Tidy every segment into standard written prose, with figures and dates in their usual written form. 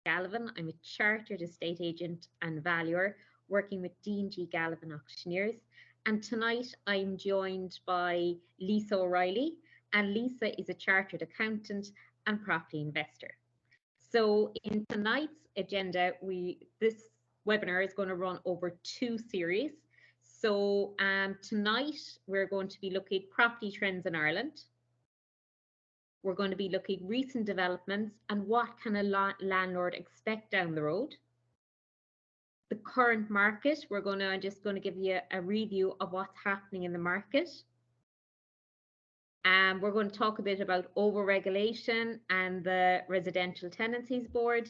Galvin. I'm a chartered estate agent and valuer working with D&G Galvin Auctioneers. And tonight I'm joined by Lisa O'Reilly, and Lisa is a chartered accountant and property investor. So in tonight's agenda, this webinar is going to run over two series. So tonight we're going to be looking at property trends in Ireland. We're going to be looking at recent developments and what can a landlord expect down the road. The current market, I'm just going to give you a review of what's happening in the market. We're going to talk a bit about over-regulation and the Residential Tenancies Board,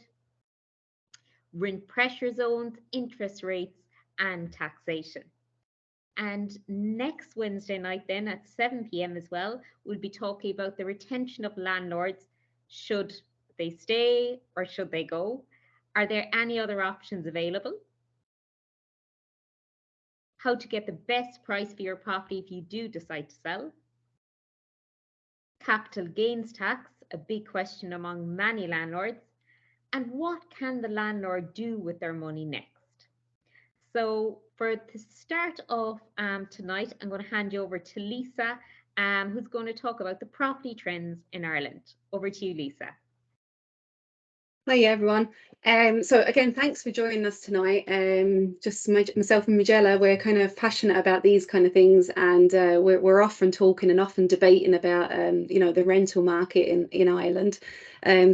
rent pressure zones, interest rates, and taxation. And next Wednesday night then at 7 p.m. as well, we'll be talking about the retention of landlords. Should they stay or should they go? Are there any other options available? How to get the best price for your property if you do decide to sell. Capital gains tax, a big question among many landlords. And what can the landlord do with their money next? So for the start of tonight, I'm going to hand you over to Lisa, who's going to talk about the property trends in Ireland. Over to you, Lisa. Hi everyone. So again, thanks for joining us tonight. Just myself and Majella, we're kind of passionate about these kind of things, and we're often talking and often debating about the rental market in Ireland.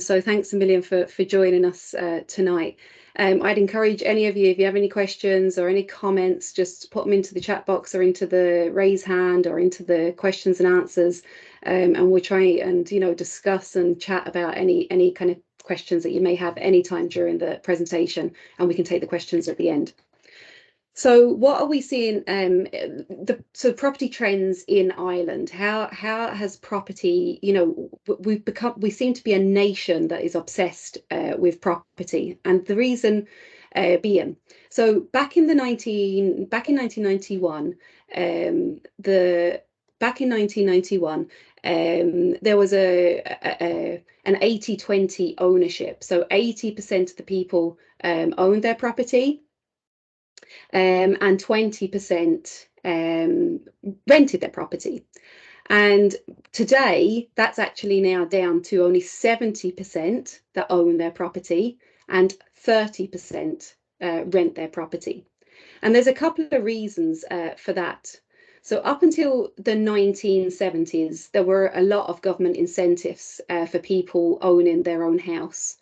So thanks a million for joining us tonight. I'd encourage any of you, if you have any questions or any comments, just put them into the chat box or into the raise hand or into the questions and answers, and we'll try and discuss and chat about any kind of questions that you may have any time during the presentation, and we can take the questions at the end. So what are we seeing? So property trends in Ireland. How has property? We seem to be a nation that is obsessed with property, and the reason being, so back in 1991, there was an 80-20 ownership. So 80% of the people owned their property, and 20% rented their property. And today, that's actually now down to only 70% that own their property and 30% rent their property. And there's a couple of reasons for that. So up until the 1970s, there were a lot of government incentives for people owning their own house.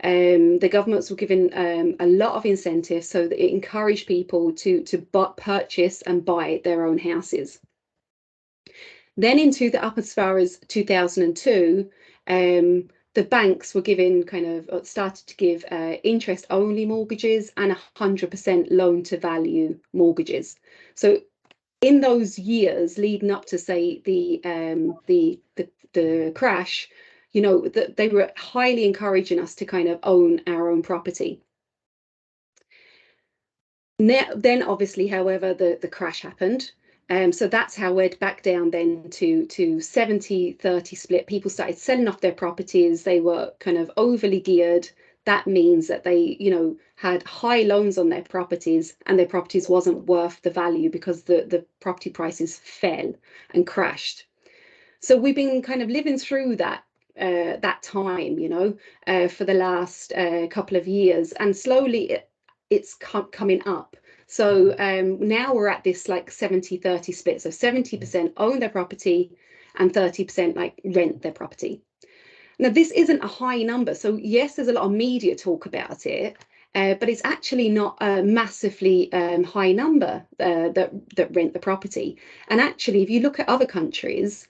The governments were given a lot of incentives, so that it encouraged people to purchase and buy their own houses. Then up as far as 2002, the banks were started to give interest-only mortgages and 100% loan-to-value mortgages. So in those years leading up to, say, the crash, that they were highly encouraging us to kind of own our own property. Then obviously, however, the crash happened. So that's how we're back down then to 70-30 split. People started selling off their properties. They were kind of overly geared. That means that they, had high loans on their properties, and their properties wasn't worth the value because the property prices fell and crashed. So we've been kind of living through that time, for the last couple of years, and slowly it's coming up. So now we're at this like 70-30 split. So 70% own their property and 30% rent their property. Now, this isn't a high number. So yes, there's a lot of media talk about it, but it's actually not a massively high number that rent the property. And actually, if you look at other countries,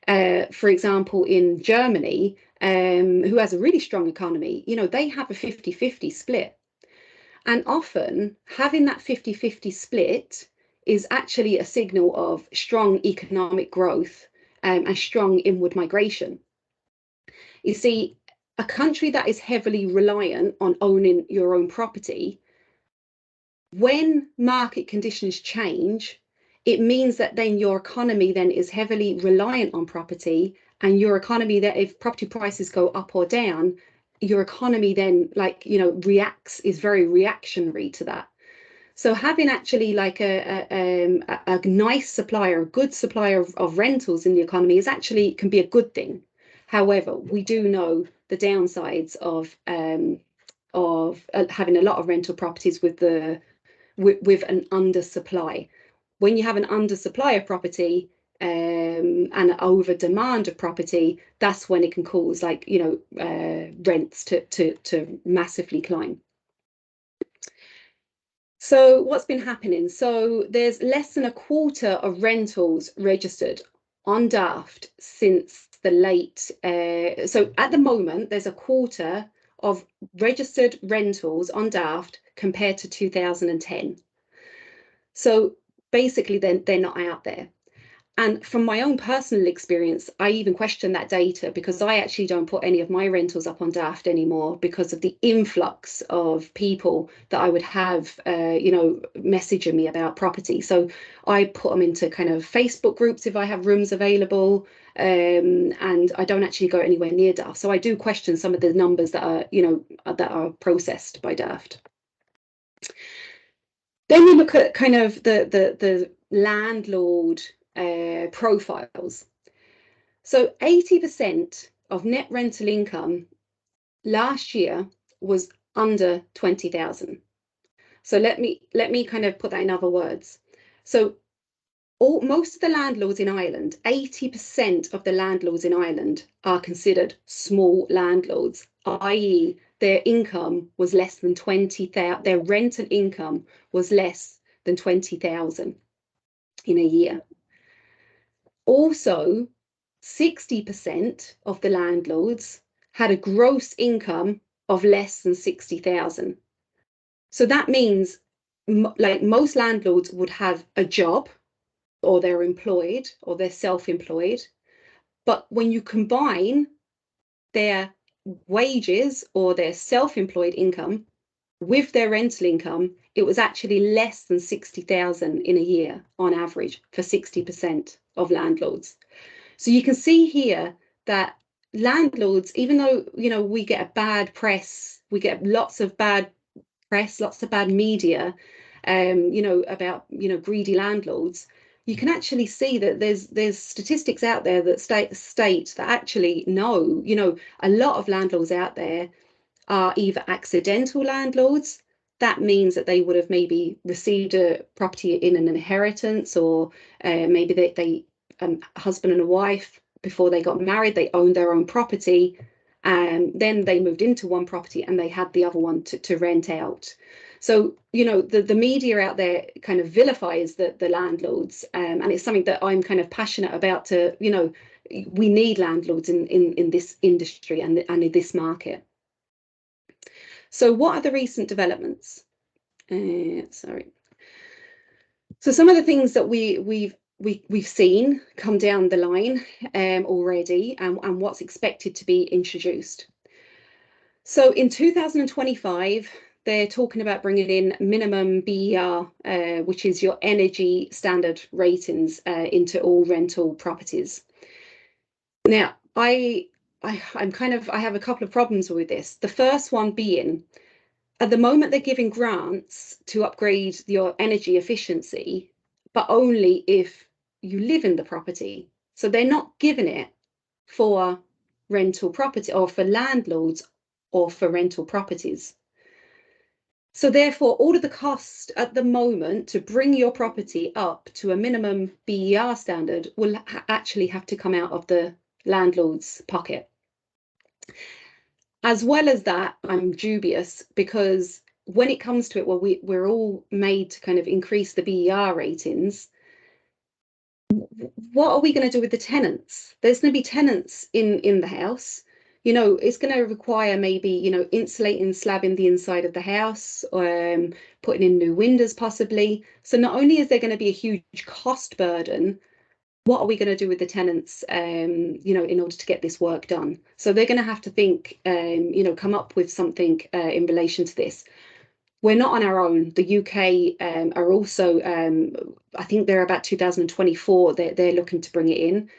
for example, in Germany, who has a really strong economy, they have a 50-50 split. And often having that 50-50 split is actually a signal of strong economic growth and strong inward migration. You see, a country that is heavily reliant on owning your own property, when market conditions change, it means that then your economy then is heavily reliant on property, and your economy, that if property prices go up or down, your economy then, like, is very reactionary to that. So having actually like a nice supplier, a good supplier of rentals in the economy can be a good thing. However, we do know the downsides of having a lot of rental properties with an undersupply. When you have an undersupply of property and an over demand of property, that's when it can cause, like, rents to massively climb. So what's been happening? So there's less than a quarter of rentals registered on Daft since the late. So at the moment, there's a quarter of registered rentals on Daft compared to 2010. So basically, they're not out there. And from my own personal experience, I even question that data, because I actually don't put any of my rentals up on Daft anymore because of the influx of people that I would have, messaging me about property. So I put them into kind of Facebook groups if I have rooms available, and I don't actually go anywhere near Daft. So I do question some of the numbers that are processed by Daft. Then we look at kind of the landlord profiles. So 80% of net rental income last year was under 20,000. So let me kind of put that in other words. So most of the landlords in Ireland, 80% of the landlords in Ireland are considered small landlords, i.e. their income was less than 20,000, their rental income was less than 20,000 in a year. Also, 60% of the landlords had a gross income of less than 60,000. So that means, like, most landlords would have a job, or they're employed, or they're self-employed. But when you combine their wages or their self-employed income with their rental income, it was actually less than 60,000 in a year on average for 60% of landlords. So you can see here that landlords, even though, we get a bad press, we get lots of bad press, lots of bad media, about, greedy landlords, you can actually see that there's statistics out there that state that actually no, a lot of landlords out there are either accidental landlords. That means that they would have maybe received a property in an inheritance, or maybe they husband and a wife, before they got married, they owned their own property, and then they moved into one property and they had the other one to rent out. So, the media out there kind of vilifies the landlords, and it's something that I'm kind of passionate about. We need landlords in this industry and in this market. So what are the recent developments? Sorry. So some of the things that we've seen come down the line already, and what's expected to be introduced. So in 2025, they're talking about bringing in minimum BER, which is your energy standard ratings, into all rental properties. Now, I have a couple of problems with this. The first one being, at the moment, they're giving grants to upgrade your energy efficiency, but only if you live in the property. So they're not giving it for rental property, or for landlords, or for rental properties. So therefore, all of the cost at the moment to bring your property up to a minimum BER standard will actually have to come out of the landlord's pocket. As well as that, I'm dubious, because when it comes to it, well, we're all made to kind of increase the BER ratings. What are we going to do with the tenants? There's going to be tenants in the house. It's going to require maybe, insulating, slabbing the inside of the house, putting in new windows possibly. So not only is there going to be a huge cost burden, what are we going to do with the tenants, in order to get this work done? So they're going to have to think, come up with something in relation to this. We're not on our own. The UK are also, I think they're about 2024, they're looking to bring it in.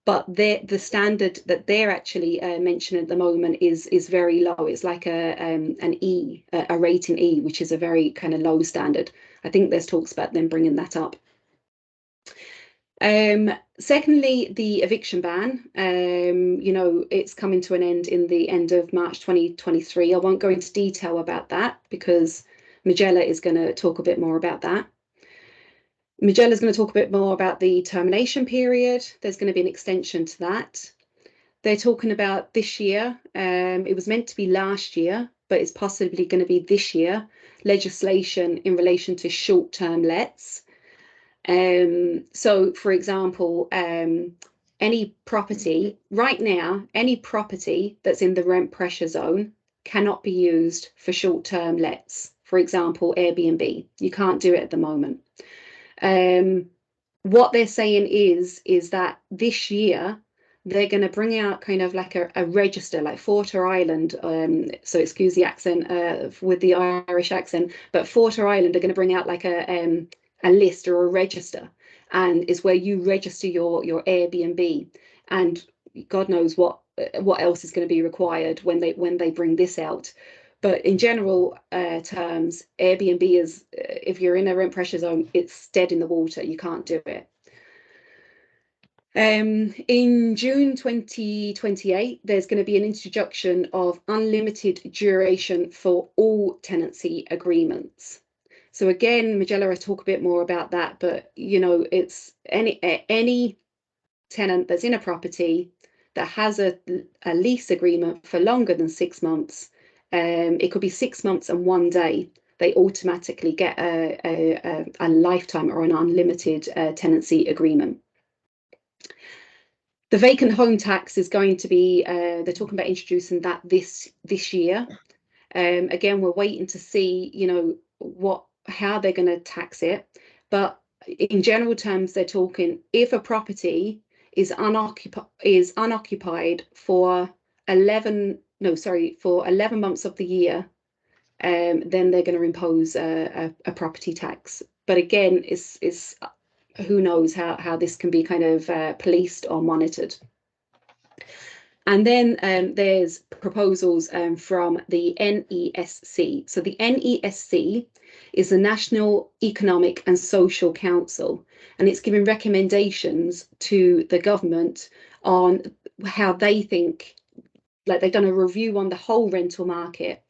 but the standard that they're actually mentioning at the moment is very low. It's like an E, a rating E, which is a very kind of low standard. I think there's talks about them bringing that up. Secondly, the eviction ban, you know, it's coming to an end in the end of March 2023. I won't go into detail about that because Majella is going to talk a bit more about that. Majella is going to talk a bit more about the termination period. There's going to be an extension to that. They're talking about this year. It was meant to be last year, but it's possibly going to be this year, legislation in relation to short-term lets. So, for example, any property, right now, any property that's in the rent pressure zone cannot be used for short-term lets. For example, Airbnb. You can't do it at the moment. What they're saying is that this year they're going to bring out kind of like a register, like 𝗺𝗏, so excuse the accent with the Irish accent, but 𝗺𝗏 are going to bring out like a list or a register, and is where you register your Airbnb, and God knows what else is going to be required when they bring this out. But in general terms, Airbnb is, if you're in a rent pressure zone, it's dead in the water. You can't do it. In June 2028, there's going to be an introduction of unlimited duration for all tenancy agreements. So again, Majella will talk a bit more about that, but you know, it's any tenant that's in a property that has a lease agreement for longer than 6 months. It could be 6 months and 1 day. They automatically get a lifetime or an unlimited tenancy agreement. The vacant home tax is going to be, they're talking about introducing that this year. Again, we're waiting to see, you know, how they're going to tax it. But in general terms, they're talking if a property is unoccupied for 11 months of the year, then they're going to impose a property tax. But again, it's who knows how this can be kind of policed or monitored. And then there's proposals from the NESC. So the NESC is the National Economic and Social Council, and it's giving recommendations to the government on how they think, like they've done a review on the whole rental market.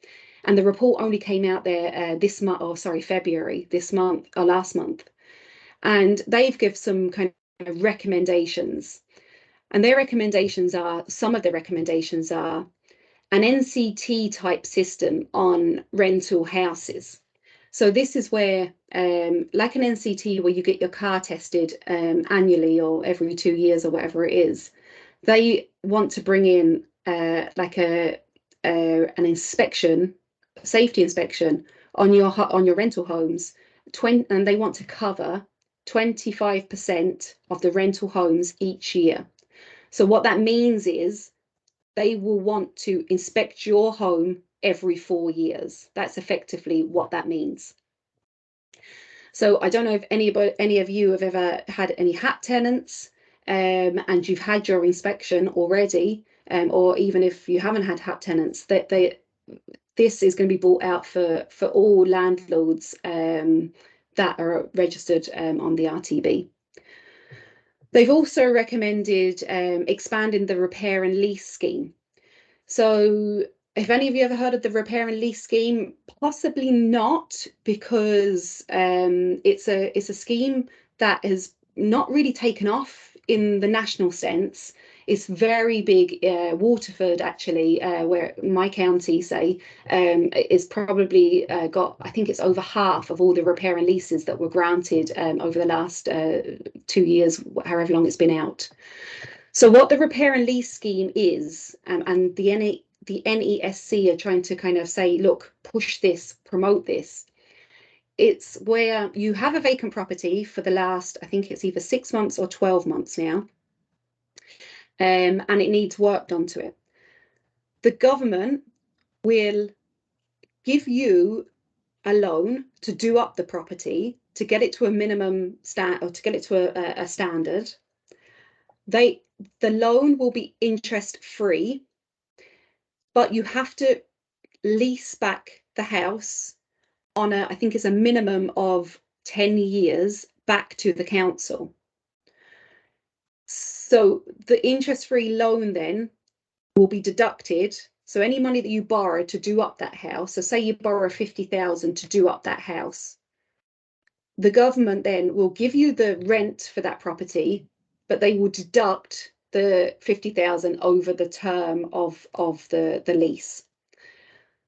And the report only came out there this month, or sorry, February, this month or last month. And they've given some kind of recommendations. And their recommendations are, some of the recommendations are an NCT type system on rental houses. So this is where, like an NCT where you get your car tested annually or every 2 years or whatever it is, they want to bring in like an inspection, safety inspection on your rental homes, and they want to cover 25% of the rental homes each year. So what that means is they will want to inspect your home every 4 years. That's effectively what that means. So I don't know if any of you have ever had any HAP tenants and you've had your inspection already, or even if you haven't had HAP tenants, this is going to be brought out for all landlords that are registered on the RTB. They've also recommended expanding the repair and lease scheme. So if any of you ever heard of the repair and lease scheme, possibly not, because it's a scheme that has not really taken off in the national sense. It's very big. Waterford, actually, where my county, say, is probably got, I think it's over half of all the repair and leases that were granted over the last 2 years, however long it's been out. So what the repair and lease scheme is, and the NESC are trying to kind of say, look, push this, promote this. It's where you have a vacant property for the last, I think it's either 6 months or 12 months now. And it needs work done to it. The government will give you a loan to do up the property, to get it to a minimum or to get it to a standard. the loan will be interest free, but you have to lease back the house on I think it's a minimum of 10 years back to the council. So the interest-free loan then will be deducted. So any money that you borrow to do up that house, so say you borrow 50,000 to do up that house, the government then will give you the rent for that property, but they will deduct the 50,000 over the term of the lease.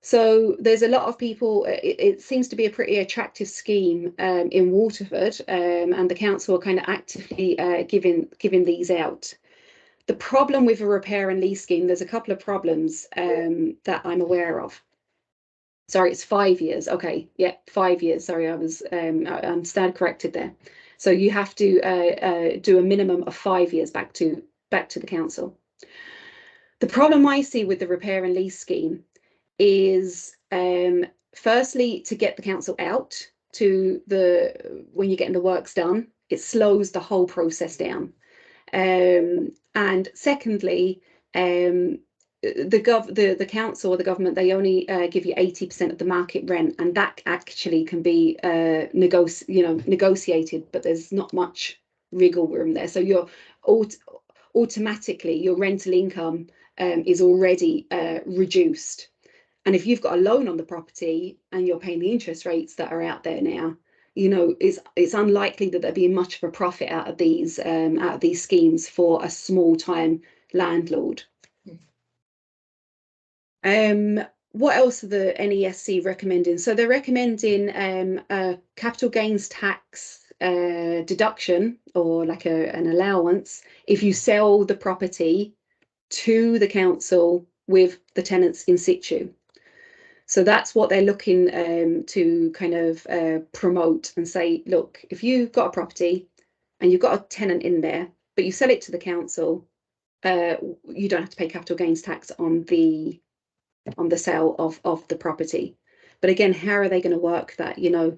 So there's a lot of people, it seems to be a pretty attractive scheme in Waterford, and the council are kind of actively giving these out. The problem with a repair and lease scheme, there's a couple of problems that I'm aware of. Sorry, it's 5 years. Okay, yeah, 5 years. Sorry, I'm stand corrected there. So you have to do a minimum of 5 years back to the council. The problem I see with the repair and lease scheme is firstly to get the council out to when you're getting the works done, it slows the whole process down. And secondly, the council or the government, they only give you 80% of the market rent, and that actually can be negotiated, but there's not much wriggle room there. So you're automatically your rental income is already reduced. And if you've got a loan on the property and you're paying the interest rates that are out there now, you know, it's unlikely that there'll be much of a profit out of these schemes for a small time landlord. What else are the NESC recommending? So they're recommending a capital gains tax deduction, or like an allowance, if you sell the property to the council with the tenants in situ. So that's what they're looking to kind of promote and say, look, if you've got a property and you've got a tenant in there, but you sell it to the council, you don't have to pay capital gains tax on the sale of the property. But again, how are they going to work that? You know,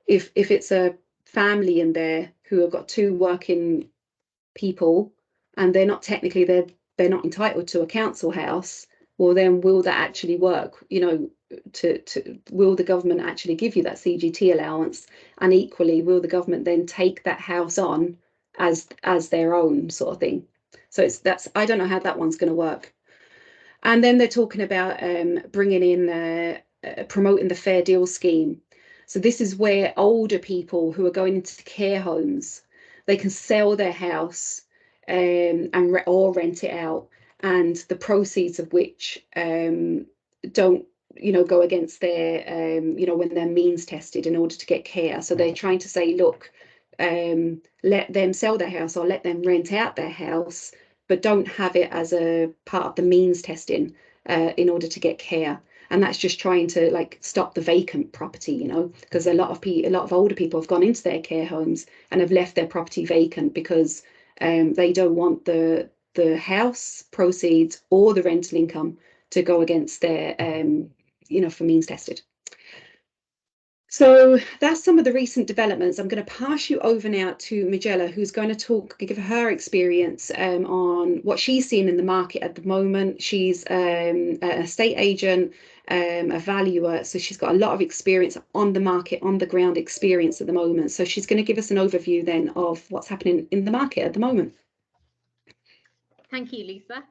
if it's a family in there who have got 2 working people and they're not technically, they're not entitled to a council house, well then will that actually work? You know, will the government actually give you that CGT allowance? And equally, will the government then take that house on as their own sort of thing? So I don't know how that one's going to work. And then they're talking about bringing in promoting the fair deal scheme. So this is where older people who are going into care homes, they can sell their house or rent it out, and the proceeds of which don't, you know, go against their, you know, when they're means tested in order to get care. So they're trying to say, look, let them sell their house or let them rent out their house, but don't have it as a part of the means testing in order to get care. And that's just trying to like stop the vacant property, you know, because a lot of older people have gone into their care homes and have left their property vacant because they don't want the house proceeds or the rental income to go against their, you know, for means tested. So that's some of the recent developments. I'm going to pass you over now to Majella, who's going to give her experience on what she's seen in the market at the moment. She's an estate agent, a valuer, so she's got a lot of experience on the market, on the ground experience at the moment. So she's going to give us an overview then of what's happening in the market at the moment. Thank you, Lisa.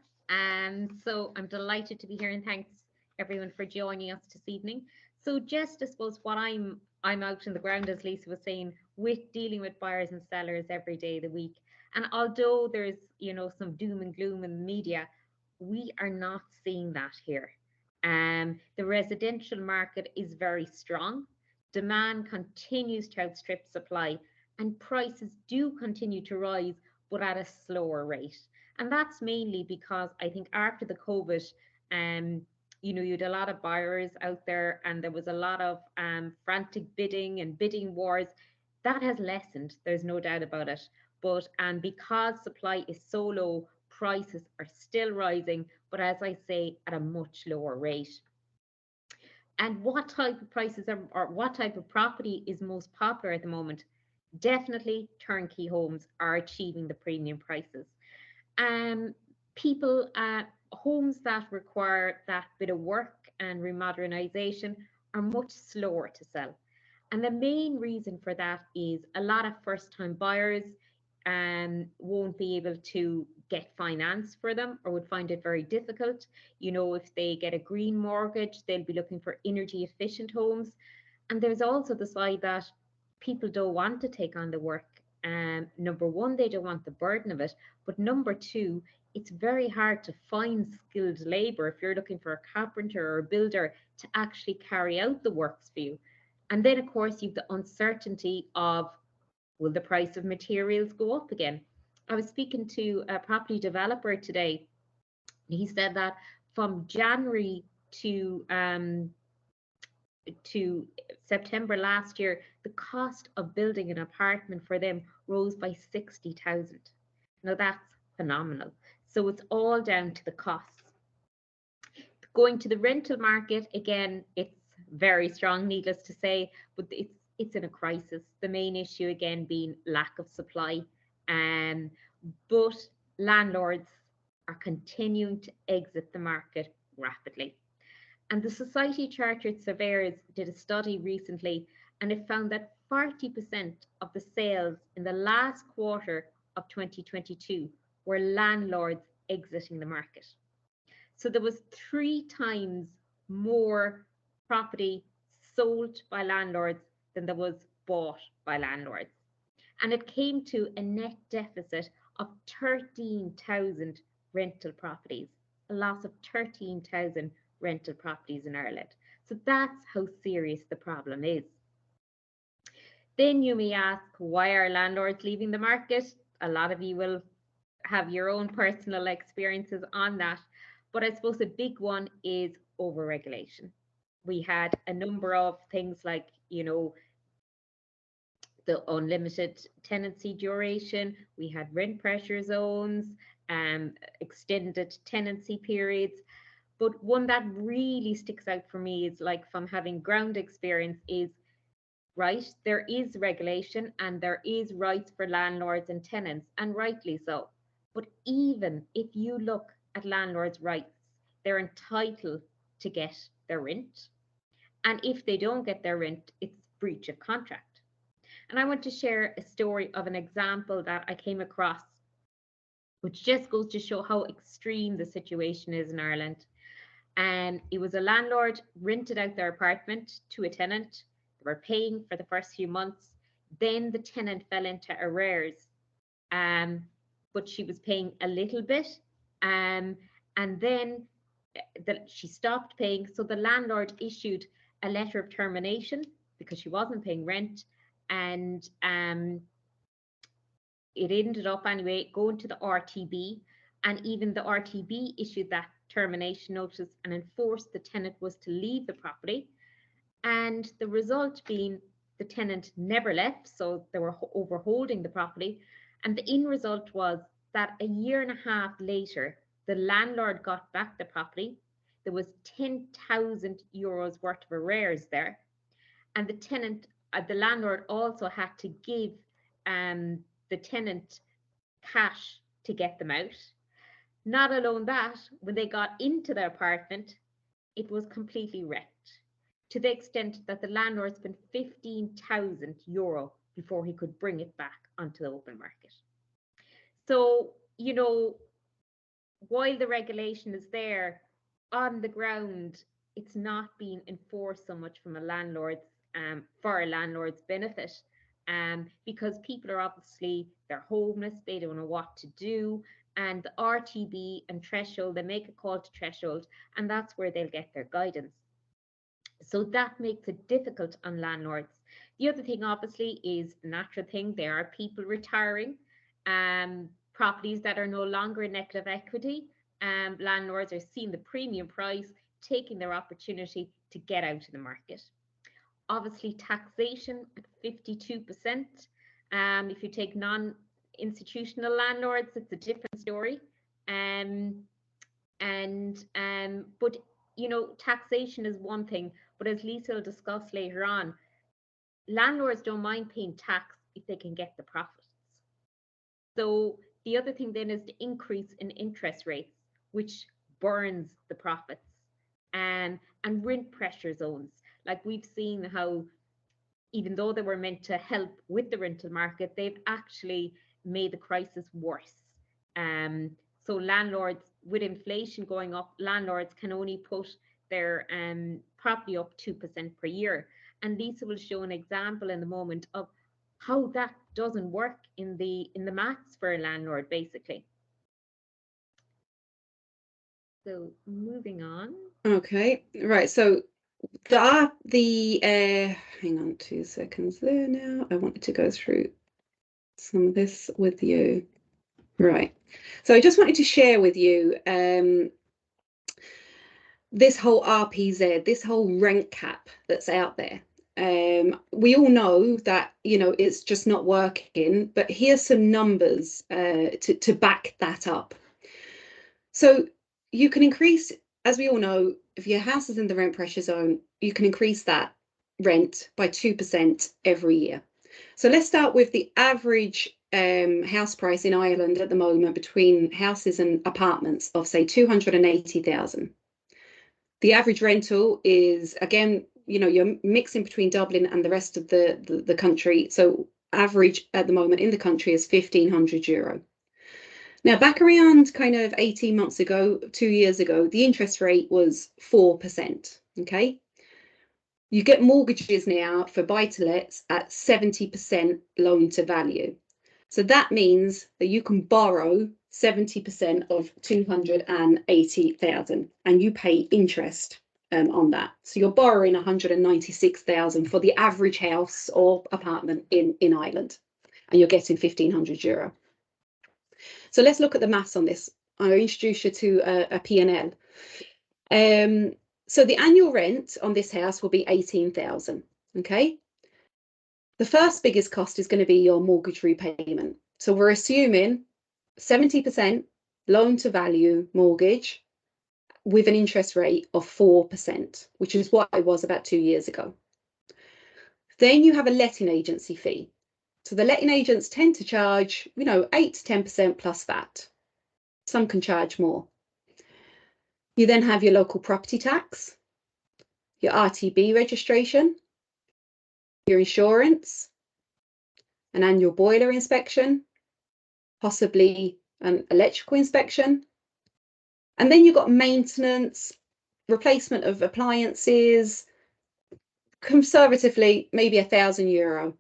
So I'm delighted to be here, and thanks everyone for joining us this evening. So just, I suppose, what I'm out on the ground, as Lisa was saying, with dealing with buyers and sellers every day of the week. And although there's, you know, some doom and gloom in the media, we are not seeing that here. The residential market is very strong. Demand continues to outstrip supply, and prices do continue to rise, but at a slower rate. And that's mainly because I think after the COVID, you know, you had a lot of buyers out there and there was a lot of frantic bidding and bidding wars. That has lessened, there's no doubt about it. But because supply is so low, prices are still rising, but as I say, at a much lower rate. And what type of prices or what type of property is most popular at the moment? Definitely turnkey homes are achieving the premium prices. People, homes that require that bit of work and remodernisation are much slower to sell. And the main reason for that is a lot of first-time buyers won't be able to get finance for them, or would find it very difficult. You know, if they get a green mortgage, they'll be looking for energy efficient homes. And there's also the side that people don't want to take on the work. Number one, they don't want the burden of it. But number two, it's very hard to find skilled labour if you're looking for a carpenter or a builder to actually carry out the works for you. And then, of course, you've the uncertainty of, will the price of materials go up again? I was speaking to a property developer today. He said that from January to September last year, the cost of building an apartment for them rose by 60,000. Now that's phenomenal. So it's all down to the costs. Going to the rental market, again, it's very strong, needless to say, but it's in a crisis. The main issue again being lack of supply. But landlords are continuing to exit the market rapidly. And the Society Chartered Surveyors did a study recently, and it found that 40% of the sales in the last quarter of 2022 were landlords exiting the market. So there was 3 times more property sold by landlords than there was bought by landlords. And it came to a net deficit of 13,000 rental properties, a loss of 13,000 rental properties in Ireland. So that's how serious the problem is. Then you may ask, why are landlords leaving the market? A lot of you will have your own personal experiences on that. But I suppose a big one is overregulation. We had a number of things like, you know, the unlimited tenancy duration, we had rent pressure zones, extended tenancy periods. But one that really sticks out for me is, like, from having ground experience, is right, there is regulation and there is rights for landlords and tenants, and rightly so. But even if you look at landlords' rights, they're entitled to get their rent. And if they don't get their rent, it's breach of contract. And I want to share a story of an example that I came across, which just goes to show how extreme the situation is in Ireland. And it was a landlord rented out their apartment to a tenant. They were paying for the first few months. Then the tenant fell into arrears, but she was paying a little bit. And then she stopped paying. So the landlord issued a letter of termination because she wasn't paying rent. And it ended up anyway going to the RTB, and even the RTB issued that termination notice and enforced the tenant was to leave the property. And the result being the tenant never left, so they were overholding the property. And the end result was that a year and a half later, the landlord got back the property. There was 10,000 euros worth of arrears there, and the landlord also had to give the tenant cash to get them out. Not alone that, when they got into their apartment, it was completely wrecked, to the extent that the landlord spent 15,000 euro before he could bring it back onto the open market. So, you know, while the regulation is there, on the ground, it's not being enforced so much from a landlord's for a landlord's benefit, because people are obviously, they're homeless, they don't know what to do, and the RTB and threshold, they make a call to threshold, and that's where they'll get their guidance. So that makes it difficult on landlords. The other thing, obviously, is a natural thing. There are people retiring, properties that are no longer in negative equity. Landlords are seeing the premium price, taking their opportunity to get out of the market. Obviously, taxation at 52%. If you take non-institutional landlords, it's a different story. But you know, taxation is one thing, but as Lisa will discuss later on, landlords don't mind paying tax if they can get the profits. So The other thing then is the increase in interest rates, which burns the profits, and rent pressure zones. Like we've seen how, even though they were meant to help with the rental market, they've actually made the crisis worse. So landlords, with inflation going up, landlords can only put their property up 2% per year. And Lisa will show an example in a moment of how that doesn't work in the maths for a landlord, basically. So moving on. Okay, right. So hang on 2 seconds there now. I wanted to go through some of this with you. Right. So I just wanted to share with you this whole RPZ, this whole rent cap that's out there. We all know that, you know, it's just not working, but here's some numbers to back that up. So you can increase, as we all know, if your house is in the rent pressure zone, you can increase that rent by 2% every year. So let's start with the average house price in Ireland at the moment between houses and apartments of, say, 280,000. The average rental is, again, you know, you're mixing between Dublin and the rest of the country. So average at the moment in the country is €1,500. Now, back around kind of 18 months ago, 2 years ago, the interest rate was 4%. Okay. You get mortgages now for buy-to-lets at 70% loan to value. So that means that you can borrow 70% of 280,000 and you pay interest on that. So you're borrowing 196,000 for the average house or apartment in Ireland, and you're getting €1,500. So let's look at the maths on this. I'll introduce you to a P&L. So the annual rent on this house will be 18,000. Okay. The first biggest cost is going to be your mortgage repayment. So we're assuming 70% loan to value mortgage with an interest rate of 4%, which is what it was about 2 years ago. Then you have a letting agency fee. So the letting agents tend to charge, you know, 8 to 10% plus VAT. Some can charge more. You then have your local property tax, your RTB registration, your insurance, an annual boiler inspection, possibly an electrical inspection. And then you've got maintenance, replacement of appliances, conservatively, maybe €1,000.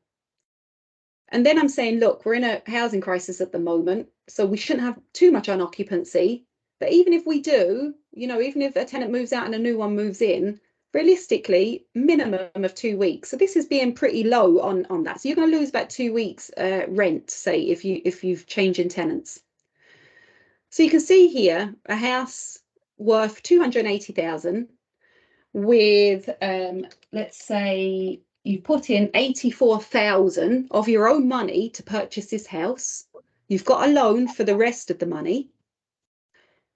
And then I'm saying, look, we're in a housing crisis at the moment, so we shouldn't have too much unoccupancy. But even if we do, you know, even if a tenant moves out and a new one moves in, realistically, minimum of 2 weeks. So this is being pretty low on that. So you're going to lose about 2 weeks rent, say, if you've changing tenants. So you can see here a house worth 280,000 with, let's say, you put in 84,000 of your own money to purchase this house. You've got a loan for the rest of the money.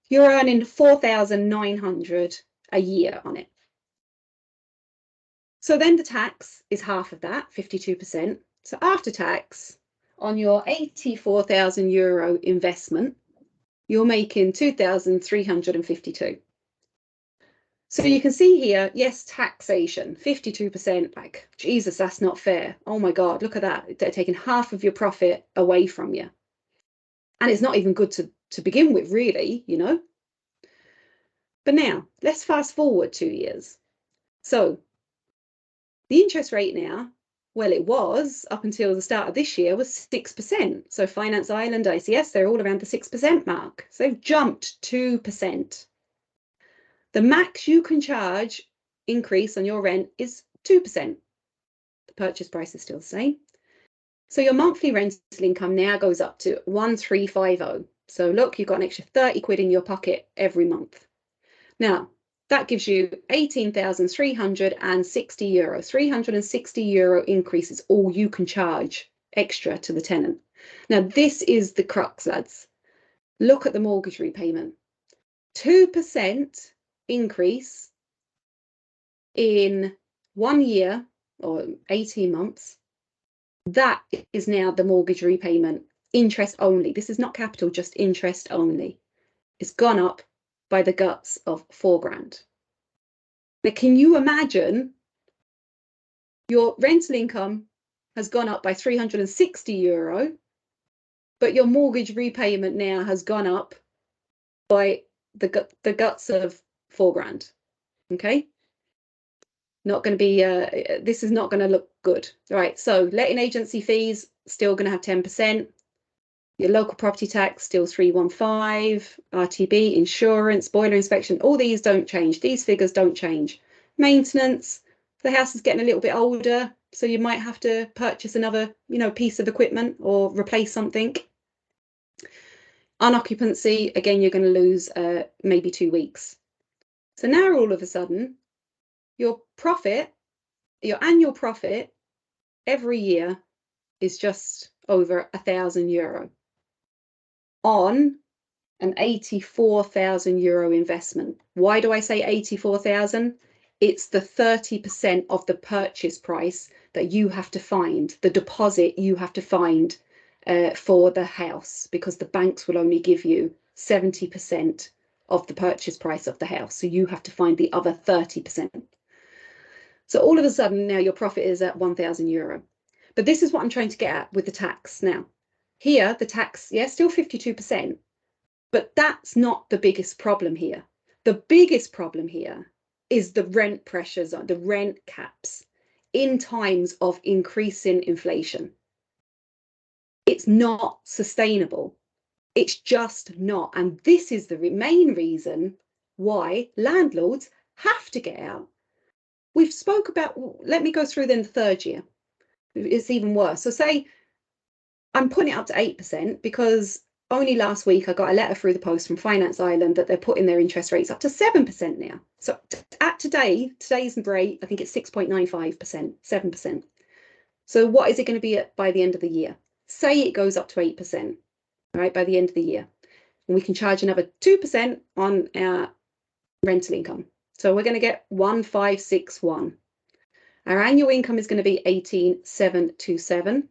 You're earning 4,900 a year on it. So then the tax is half of that, 52%. So after tax, on your €84,000 investment, you're making 2,352. So you can see here, yes, taxation, 52%, like, Jesus, that's not fair. Oh my God, look at that. They're taking half of your profit away from you. And it's not even good to begin with, really, you know. But now, let's fast forward 2 years. So the interest rate now, well, it was up until the start of this year was 6%. So Finance Ireland, ICS, they're all around the 6% mark. So they've jumped 2%. The max you can charge increase on your rent is 2%. The purchase price is still the same. So your monthly rental income now goes up to 1,350. So look, you've got an extra 30 quid in your pocket every month. Now, that gives you 18,360 euro. €360 increase is all you can charge extra to the tenant. Now, this is the crux, lads. Look at the mortgage repayment. 2% increase in 1 year or 18 months. That is now the mortgage repayment interest only. This is not capital, just interest only. It's gone up by the guts of £4,000. Now, can you imagine your rental income has gone up by €360, but your mortgage repayment now has gone up by the guts of £4,000? Okay, not going to be, this is not going to look good. All right, so letting agency fees, still going to have 10%. Your local property tax, still 315, RTB, insurance, boiler inspection, all these don't change. These figures don't change. Maintenance, the house is getting a little bit older, so you might have to purchase another, piece of equipment or replace something. Unoccupancy, again, you're going to lose maybe 2 weeks. So now all of a sudden, your profit, your annual profit every year is just over €1,000 on an €84,000 investment. Why do I say 84,000? It's the 30% of the purchase price that you have to find, the deposit you have to find for the house, because the banks will only give you 70% of the purchase price of the house. So you have to find the other 30%. So all of a sudden now your profit is at €1,000. But this is what I'm trying to get at with the tax. Now, here the tax, yes, still 52%, but that's not the biggest problem here. The biggest problem here is the rent pressures, the rent caps in times of increasing inflation. It's not sustainable. It's just not. And this is the main reason why landlords have to get out. We've spoke about, let me go through then the third year. It's even worse. So say I'm putting it up to 8% because only last week I got a letter through the post from Finance Island that they're putting their interest rates up to 7% now. So at today's rate, I think it's 6.95%, 7%. So what is it going to be at by the end of the year? Say it goes up to 8%, right, by the end of the year. And we can charge another 2% on our rental income. So we're going to get 1,561. Our annual income is going to be 18,727.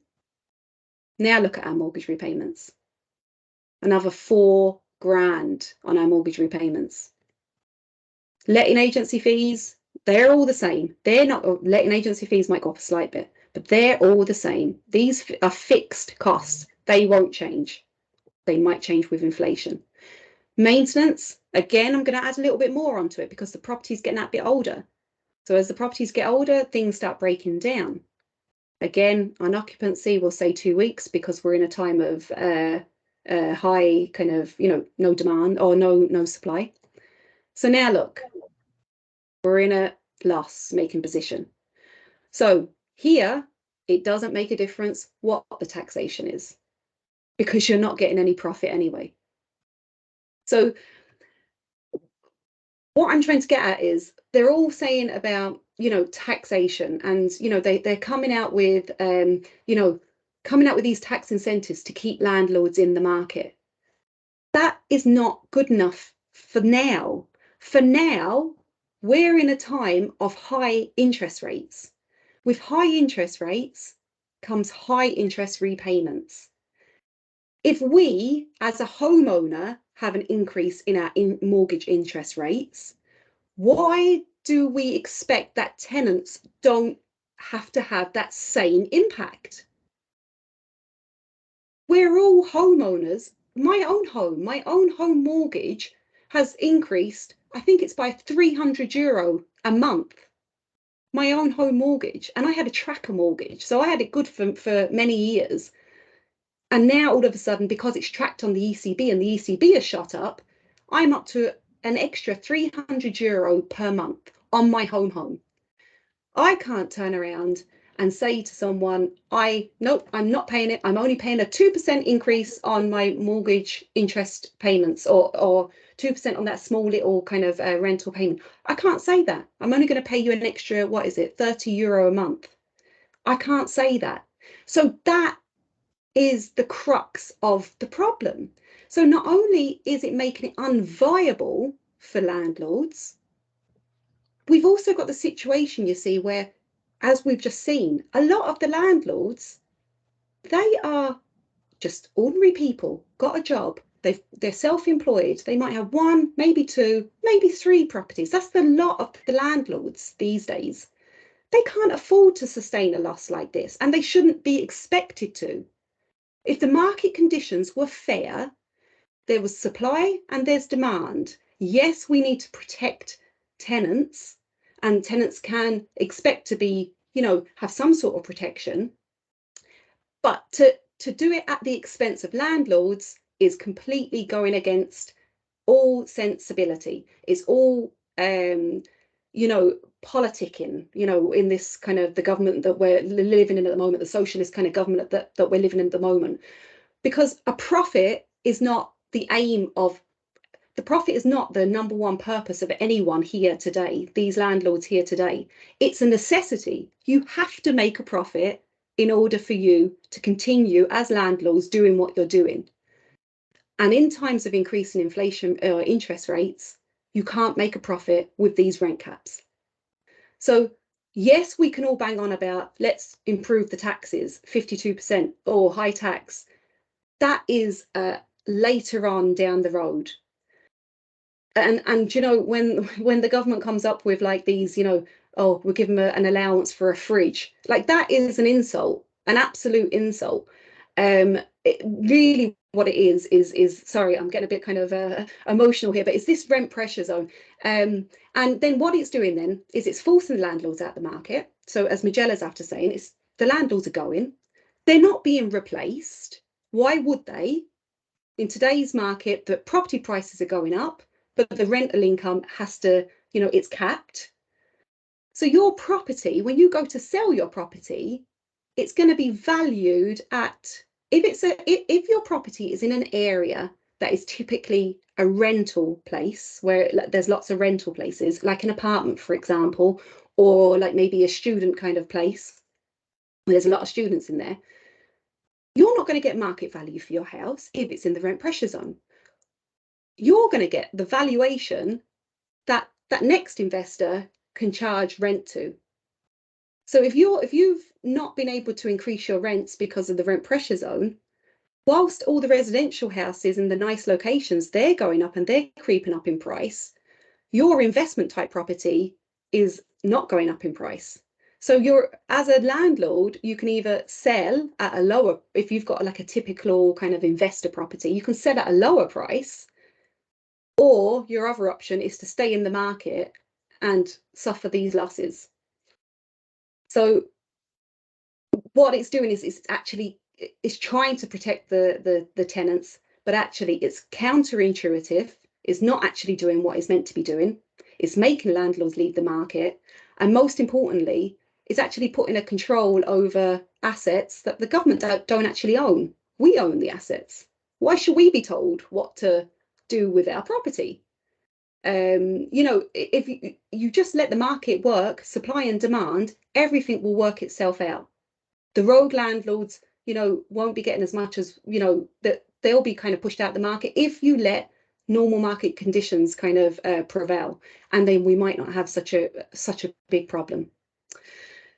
Now look at our mortgage repayments. Another £4,000 on our mortgage repayments. Letting agency fees, they're all the same. They're not, letting agency fees might go up a slight bit, but they're all the same. These are fixed costs. They won't change. They might change with inflation. Maintenance, again, I'm going to add a little bit more onto it because the property's getting that bit older. So as the properties get older, things start breaking down. Again, on occupancy, we'll say 2 weeks because we're in a time of high kind of, no demand or no supply. So now look, we're in a loss-making position. So here, it doesn't make a difference what the taxation is because you're not getting any profit anyway. So what I'm trying to get at is they're all saying about, taxation and, they're coming out with, coming out with these tax incentives to keep landlords in the market. That is not good enough for now. For now, we're in a time of high interest rates. With high interest rates comes high interest repayments. If we, as a homeowner, have an increase in our mortgage interest rates, why do we expect that tenants don't have to have that same impact? We're all homeowners. My own home mortgage has increased, I think it's by €300 a month. My own home mortgage, and I had a tracker mortgage, so I had it good for many years. And now all of a sudden, because it's tracked on the ECB and the ECB has shot up, I'm up to an extra €300 per month on my home. I can't turn around and say to someone, nope, I'm not paying it. I'm only paying a 2% increase on my mortgage interest payments or 2% on that small little kind of rental payment. I can't say that. I'm only going to pay you an extra, what is it, €30 a month. I can't say that. So that is the crux of the problem. So not only is it making it unviable for landlords, we've also got the situation, you see, where, as we've just seen, a lot of the landlords, they are just ordinary people, got a job, they're self-employed, they might have 1, maybe 2, maybe 3 properties. That's the lot of the landlords these days. They can't afford to sustain a loss like this, and they shouldn't be expected to. If the market conditions were fair, there was supply and there's demand. Yes, we need to protect tenants, and tenants can expect to be, have some sort of protection. But to do it at the expense of landlords is completely going against all sensibility. It's all, politicking, in this kind of the government that we're living in at the moment, the socialist kind of government that we're living in at the moment. Because a profit is not the aim of, the profit is not the number one purpose of anyone here today, these landlords here today. It's a necessity. You have to make a profit in order for you to continue as landlords doing what you're doing. And in times of increasing inflation or interest rates, you can't make a profit with these rent caps. So yes, we can all bang on about let's improve the taxes, 52% or high tax. That is later on down the road. And when the government comes up with like these, oh, we'll give them an allowance for a fridge, like that is an insult, an absolute insult. Really what it is sorry, I'm getting a bit kind of emotional here, but it's this rent pressure zone. And then what it's doing then is it's forcing the landlords out the market. So as Majella's after saying, it's the landlords are going, they're not being replaced. Why would they? In today's market, the property prices are going up, but the rental income has to, it's capped. So your property, when you go to sell your property, it's going to be valued at, if your property is in an area that is typically a rental place, where there's lots of rental places, like an apartment, for example, or like maybe a student kind of place, where there's a lot of students in there, you're not going to get market value for your house if it's in the rent pressure zone. You're going to get the valuation that that next investor can charge rent to. So if you've not been able to increase your rents because of the rent pressure zone, whilst all the residential houses in the nice locations, they're going up and they're creeping up in price, your investment type property is not going up in price. So as a landlord, you can either sell at a lower, if you've got like a typical kind of investor property, you can sell at a lower price, or your other option is to stay in the market and suffer these losses. So what it's doing is it's trying to protect the tenants, but actually it's counterintuitive. It's not actually doing what it's meant to be doing. It's making landlords leave the market. And most importantly, it's actually putting a control over assets that the government don't actually own. We own the assets. Why should we be told what to do with our property? If you just let the market work, supply and demand, everything will work itself out. The rogue landlords, won't be getting as much as, that they'll be kind of pushed out the market if you let normal market conditions kind of prevail, and then we might not have such a big problem.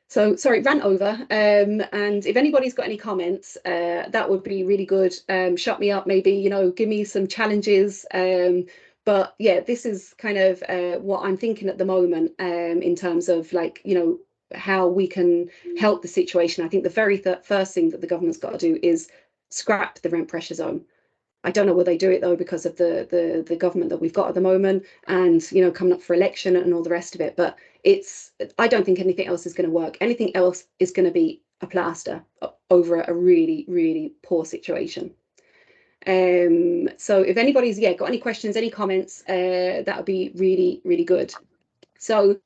So sorry, rant over. And if anybody's got any comments, that would be really good. Shut me up, maybe, give me some challenges. But yeah, this is kind of what I'm thinking at the moment in terms of like, how we can help the situation. I think the very first thing that the government's got to do is scrap the rent pressure zone. I don't know will they do it though, because of the government that we've got at the moment, and coming up for election and all the rest of it. But I don't think anything else is going to work. Anything else is going to be a plaster over a really, really poor situation. So if anybody's got any questions, any comments, that would be really, really good. So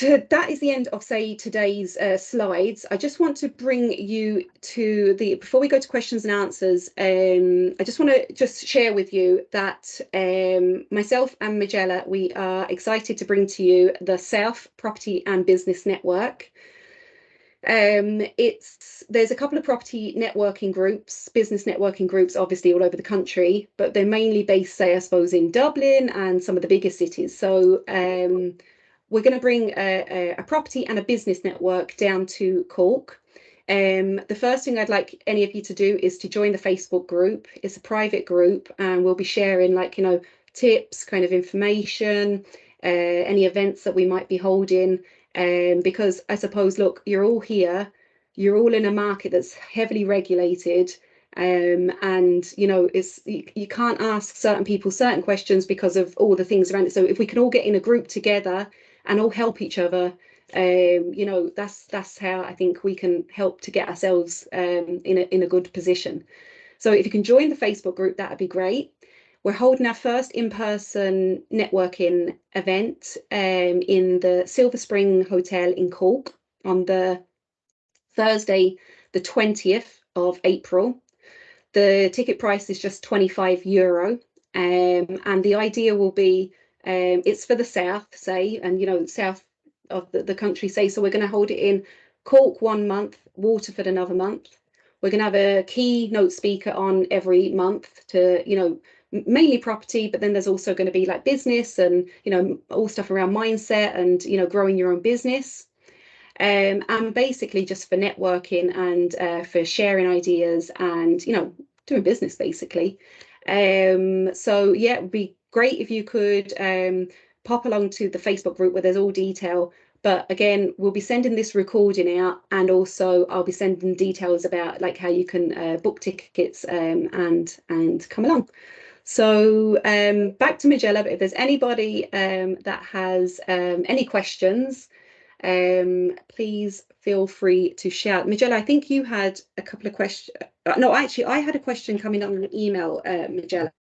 that is the end of today's slides. I just want to bring you to before we go to questions and answers, I just want to share with you that myself and Majella, we are excited to bring to you the South Property and Business Network. There's a couple of property networking groups, business networking groups, obviously all over the country, but they're mainly based, say, I suppose, in Dublin and some of the bigger cities. So we're going to bring a property and a business network down to Cork. The first thing I'd like any of you to do is to join the Facebook group. It's a private group, and we'll be sharing, like, you know, tips, kind of information, any events that we might be holding. Because I suppose, look, you're all here, you're all in a market that's heavily regulated. And you know, you can't ask certain people certain questions because of all the things around it. So if we can all get in a group together and all help each other, you know, that's how I think we can help to get ourselves in a good position. So if you can join the Facebook group, that would be great. We're holding our first in-person networking event in the Silver Spring Hotel in Cork on the Thursday, the 20th of April. The ticket price is just €25, and the idea will be, it's for the south, say, and you know, south of the country, say. So we're going to hold it in Cork 1 month, Waterford another month. We're going to have a keynote speaker on every month to, you know, mainly property, but then there's also going to be like business and, you know, all stuff around mindset and, you know, growing your own business. And basically just for networking and for sharing ideas and, you know, doing business basically. So yeah, it would be great if you could pop along to the Facebook group where there's all detail. But again, we'll be sending this recording out, and also I'll be sending details about like how you can book tickets and come along. So back to Majella, but if there's anybody that has any questions, please feel free to shout. Majella, I think you had a couple of questions. No, actually, I had a question coming on an email, Majella,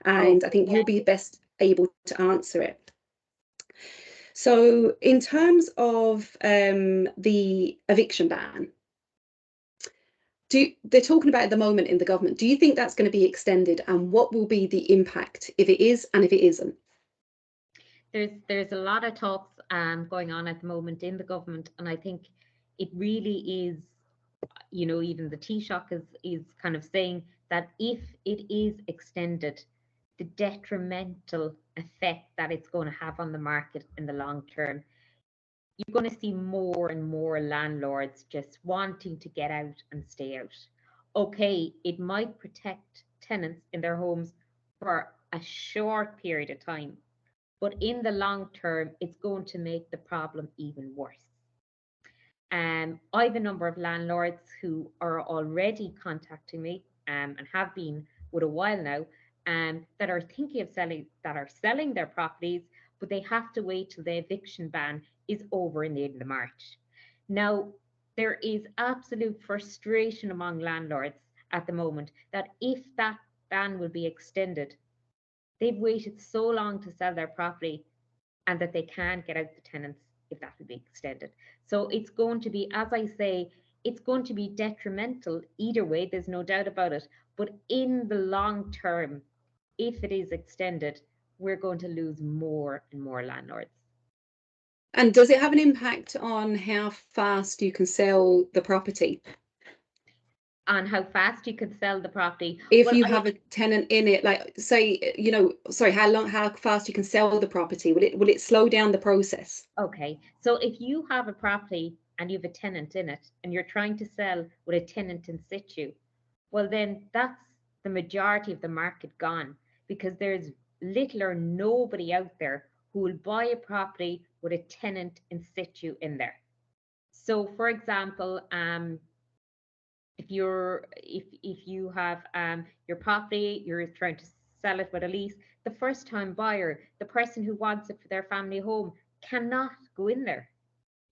and I think you'll be best able to answer it. So in terms of the eviction ban, they're talking about at the moment in the government, do you think that's going to be extended, and what will be the impact if it is and if it isn't? There's a lot of talks going on at the moment in the government, and I think it really is, you know, even the Taoiseach is kind of saying that if it is extended, the detrimental effect that it's going to have on the market in the long term, you're going to see more and more landlords just wanting to get out and stay out. Okay, it might protect tenants in their homes for a short period of time, but in the long term, it's going to make the problem even worse. I have a number of landlords who are already contacting me and have been with a while now, that are thinking of selling their properties, but they have to wait till the eviction ban is over in the end of March. Now, there is absolute frustration among landlords at the moment that if that ban will be extended, they've waited so long to sell their property and that they can't get out the tenants if that will be extended. So it's going to be, as I say, it's going to be detrimental either way, there's no doubt about it. But in the long term, if it is extended, we're going to lose more and more landlords. And does it have an impact on how fast you can sell the property? On how fast you could sell the property? If you have a tenant in it, like say, you know, sorry, how fast you can sell the property? Will it slow down the process? Okay, so if you have a property and you have a tenant in it and you're trying to sell with a tenant in situ, well then that's the majority of the market gone, because there's little or nobody out there who will buy a property with a tenant in situ in there. So for example, if you have your property, you're trying to sell it with a lease, the first time buyer, the person who wants it for their family home, cannot go in there.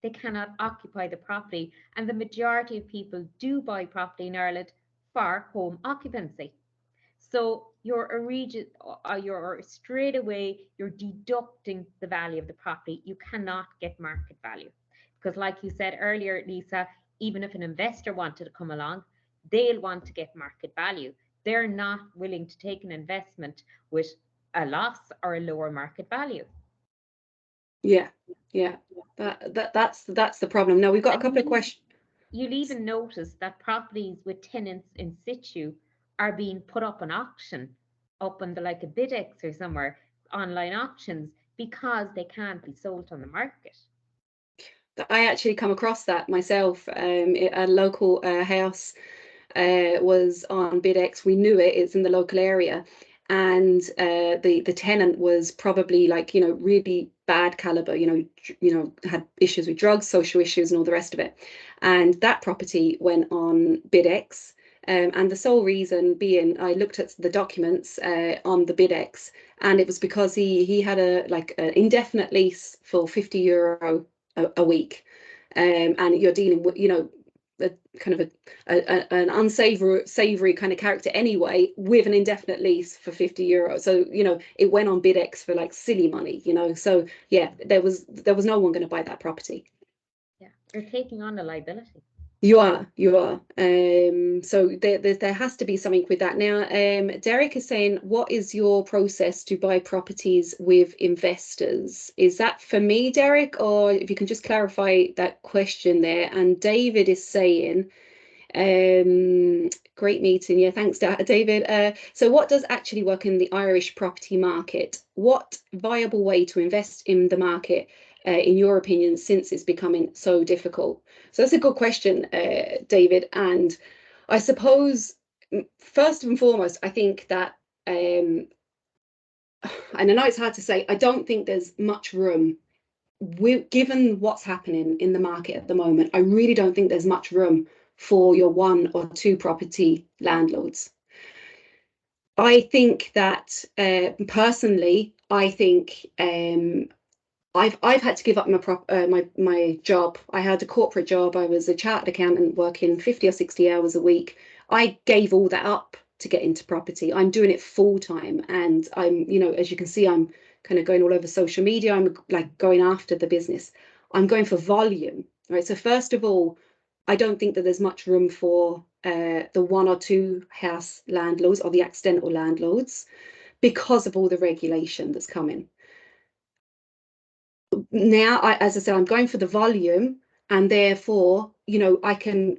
They cannot occupy the property, and the majority of people do buy property in Ireland for home occupancy. So you're straight away, you're deducting the value of the property. You cannot get market value, because like you said earlier, Lisa, even if an investor wanted to come along, they'll want to get market value. They're not willing to take an investment with a loss or a lower market value. Yeah, that's the problem. Now we've got a couple of questions. You'll even notice that properties with tenants in situ are being put up on auction, up on the like a Bidex or somewhere, online auctions, because they can't be sold on the market. I actually come across that myself. A local house was on BidX. We knew it. It's in the local area, and the tenant was probably like, you know, really bad caliber. You know, had issues with drugs, social issues, and all the rest of it. And that property went on BidX. And the sole reason being, I looked at the documents on the BidX, and it was because he had an indefinite lease for €50 a week, and you're dealing with, you know, a kind of an unsavory kind of character anyway, with an indefinite lease for €50. So, you know, it went on BidX for like silly money, you know. So yeah, there was no one going to buy that property. Yeah, you're taking on a liability. You are. So there has to be something with that. Now, Derek is saying, what is your process to buy properties with investors? Is that for me, Derek, or if you can just clarify that question there? And David is saying, great meeting. Yeah, thanks, David. So what does actually work in the Irish property market? What viable way to invest in the market, in your opinion, since it's becoming so difficult? So that's a good question, David. And I suppose, first and foremost, I think that, and I know it's hard to say, I don't think there's much room, given what's happening in the market at the moment. I really don't think there's much room for your 1 or 2 property landlords. I think that, personally, I think I've had to give up my job. I had a corporate job. I was a chartered accountant working 50 or 60 hours a week. I gave all that up to get into property. I'm doing it full time, and I'm, you know, as you can see, I'm kind of going all over social media. I'm like going after the business. I'm going for volume, right? So first of all, I don't think that there's much room for the 1 or 2 house landlords or the accidental landlords, because of all the regulation that's coming. Now, as I said, I'm going for the volume, and therefore, you know, I can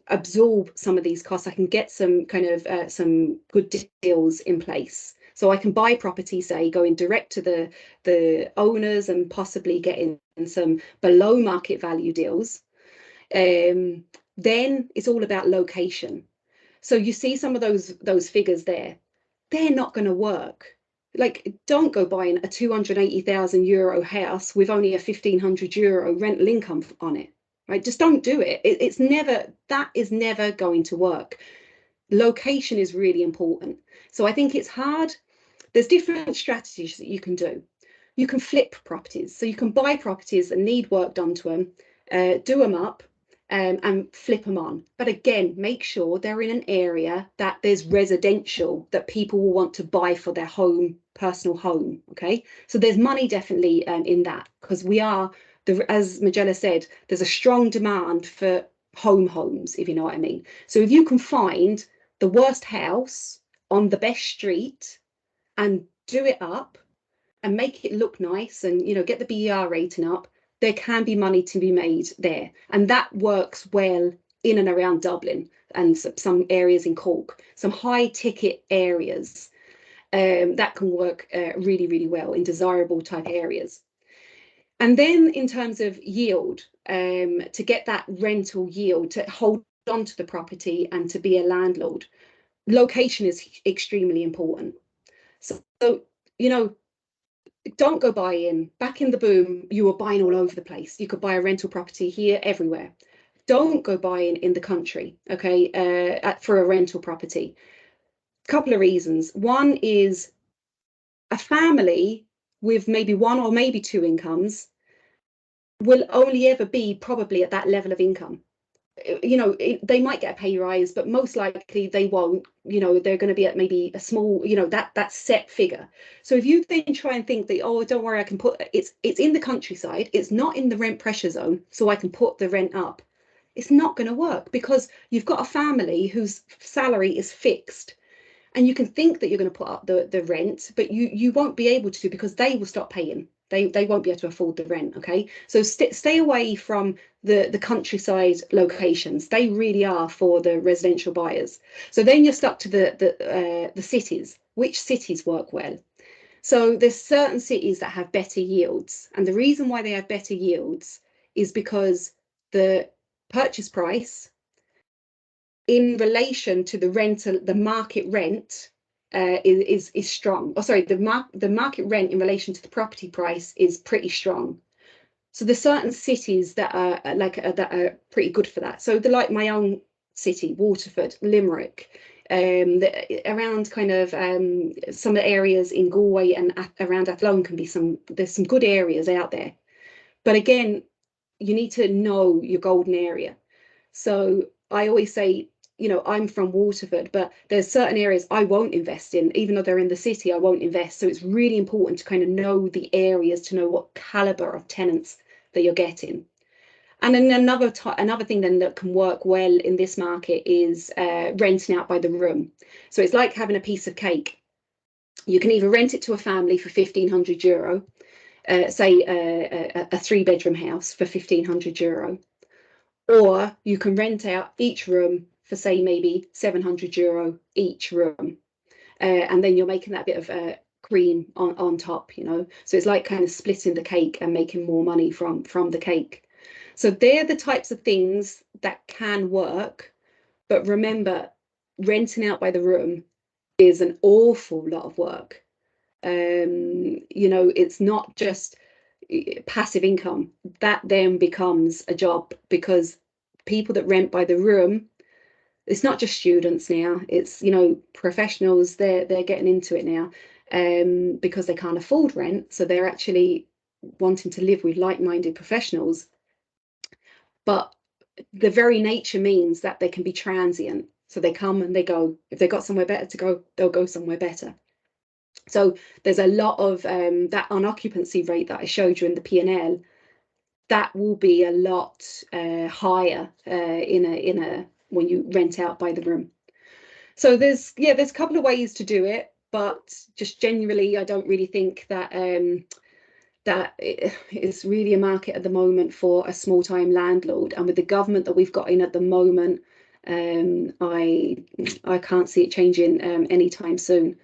absorb some of these costs. I can get some kind of some good deals in place. So I can buy property, say, going direct to the owners, and possibly getting some below market value deals. Then it's all about location. So you see some of those figures there, they're not going to work. Like, don't go buying a €280,000 house with only a €1,500 rental income on it, right? Just don't do it. That is never going to work. Location is really important. So I think it's hard. There's different strategies that you can do. You can flip properties. So you can buy properties that need work done to them, do them up, and flip them on. But again, make sure they're in an area that there's residential, that people will want to buy for their home, personal home. Okay, so there's money definitely in that, because we are, as Majella said, there's a strong demand for homes, if you know what I mean. So if you can find the worst house on the best street and do it up and make it look nice, and, you know, get the BER rating up, there can be money to be made there. And that works well in and around Dublin and some areas in Cork, some high ticket areas, that can work really, really well in desirable type areas. And then in terms of yield, to get that rental yield, to hold on to the property and to be a landlord, location is extremely important. So you know, don't go buying. Back in the boom, you were buying all over the place. You could buy a rental property here, everywhere. Don't go buying in the country, okay, for a rental property. Couple of reasons. One is, a family with maybe 1 or maybe 2 incomes will only ever be probably at that level of income. You know, they might get a pay rise, but most likely they won't. You know, they're going to be at maybe a small, you know, that set figure. So if you then try and think that, oh, don't worry, I can put it's in the countryside, it's not in the rent pressure zone, so I can put the rent up, it's not going to work, because you've got a family whose salary is fixed, and you can think that you're going to put up the rent, but you won't be able to, because they will stop paying. They won't be able to afford the rent. Okay, so stay away from the countryside locations. They really are for the residential buyers. So then you're stuck to the cities. Which cities work well? So there's certain cities that have better yields, and the reason why they have better yields is because the purchase price in relation to the market rent is strong. Oh, sorry, the market rent in relation to the property price is pretty strong. So there's certain cities that are that are pretty good for that. So like my own city, Waterford, Limerick, around kind of some of the areas in Galway and around Athlone can be there's some good areas out there. But again, you need to know your golden area. So I always say, you know, I'm from Waterford, but there's certain areas I won't invest in, even though they're in the city, I won't invest. So it's really important to kind of know the areas, to know what caliber of tenants that you're getting. And then another thing then that can work well in this market is renting out by the room. So it's like having a piece of cake. You can either rent it to a family for €1,500, say a 3-bedroom house for €1,500, or you can rent out each room for, say, maybe €700 each room, and then you're making that bit of cream on top, you know. So it's like kind of splitting the cake and making more money from the cake. So they're the types of things that can work, but remember, renting out by the room is an awful lot of work. You know, it's not just passive income. That then becomes a job, because people that rent by the room, it's not just students now, it's, you know, professionals, they're getting into it now, because they can't afford rent, so they're actually wanting to live with like-minded professionals. But the very nature means that they can be transient, so they come and they go. If they've got somewhere better to go, they'll go somewhere better. So there's a lot of that unoccupancy rate that I showed you in the P&L, that will be a lot higher when you rent out by the room. So there's a couple of ways to do it, but just generally, I don't really think that that it's really a market at the moment for a small-time landlord. And with the government that we've got in at the moment, I can't see it changing anytime soon.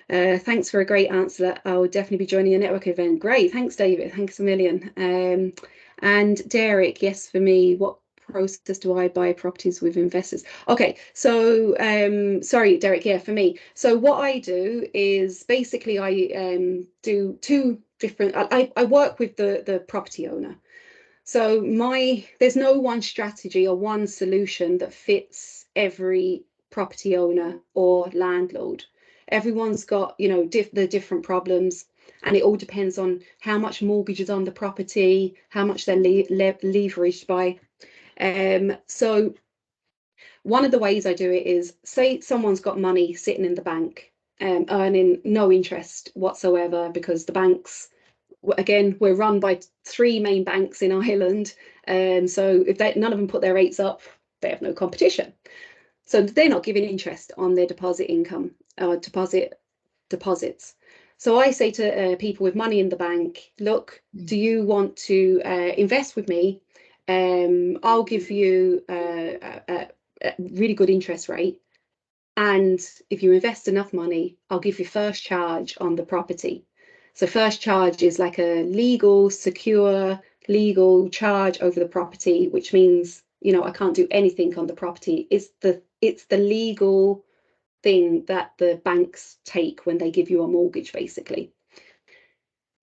Thanks for a great answer. I'll definitely be joining a network event. Great, thanks, David. Thanks a million. And Derek, yes, for me, what process do I buy properties with investors? Okay, so sorry, Derek, yeah, for me. So what I do is basically I do two different, I work with the property owner. So there's no one strategy or one solution that fits every property owner or landlord. Everyone's got, you know, the different problems, and it all depends on how much mortgage is on the property, how much they're leveraged by. So one of the ways I do it is, say someone's got money sitting in the bank, earning no interest whatsoever, because the banks, again, we're run by 3 main banks in Ireland, so if none of them put their rates up, they have no competition. So they're not giving interest on their deposit income, deposits. So I say to people with money in the bank, look, do you want to invest with me? I'll give you a really good interest rate, and if you invest enough money, I'll give you first charge on the property. So first charge is like a secure legal charge over the property, which means, you know, I can't do anything on the property. It's the legal thing that the banks take when they give you a mortgage, basically.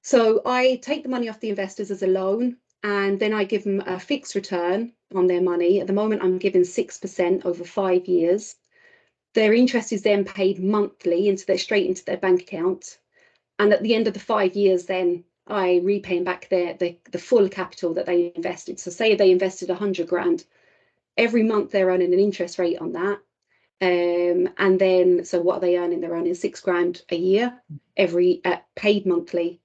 So I take the money off the investors as a loan, and then I give them a fixed return on their money. At the moment, I'm giving 6% over 5 years. Their interest is then paid monthly straight into their bank account. And at the end of the 5 years, then I repay them back the full capital that they invested. So say they invested 100 grand, every month they're earning an interest rate on that. And then, so what are they earning? They're earning 6 grand a year, paid monthly.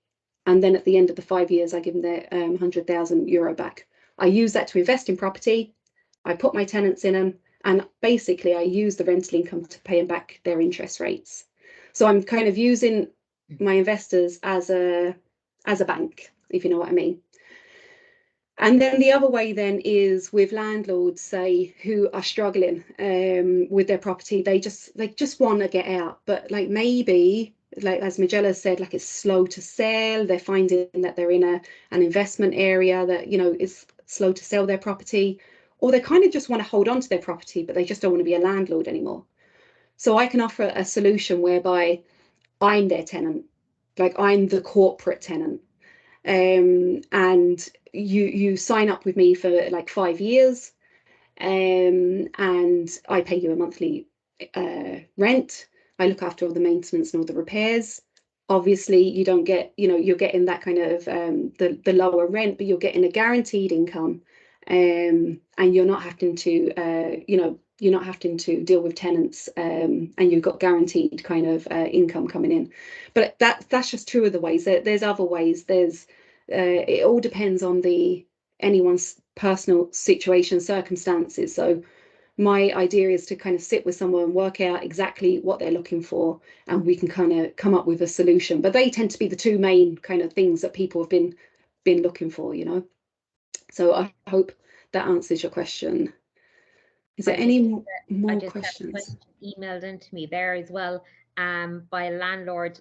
And then at the end of the 5 years, I give them their €100,000 back. I use that to invest in property. I put my tenants in them, and basically I use the rental income to pay them back their interest rates. So I'm kind of using my investors as a bank, if you know what I mean. And then the other way then is with landlords, say, who are struggling with their property. They just want to get out, but like maybe like as Majella said, like it's slow to sell. They're finding that they're in an investment area that, you know, is slow to sell their property, or they kind of just want to hold on to their property, but they just don't want to be a landlord anymore. So I can offer a solution whereby I'm their tenant, like I'm the corporate tenant. And you sign up with me for like 5 years, and I pay you a monthly rent. I look after all the maintenance and all the repairs. Obviously, you don't get, you know, you're getting that kind of the lower rent, but you're getting a guaranteed income, and you're not having to, you know, you're not having to deal with tenants, and you've got guaranteed kind of income coming in. But that's just two of the ways. There's other ways. There's it all depends on anyone's personal situation, circumstances. So my idea is to kind of sit with someone, work out exactly what they're looking for, and we can kind of come up with a solution. But they tend to be the two main kind of things that people have been looking for, you know. So I hope that answers your question. Is there any more questions? Have a question emailed into me there as well, by a landlord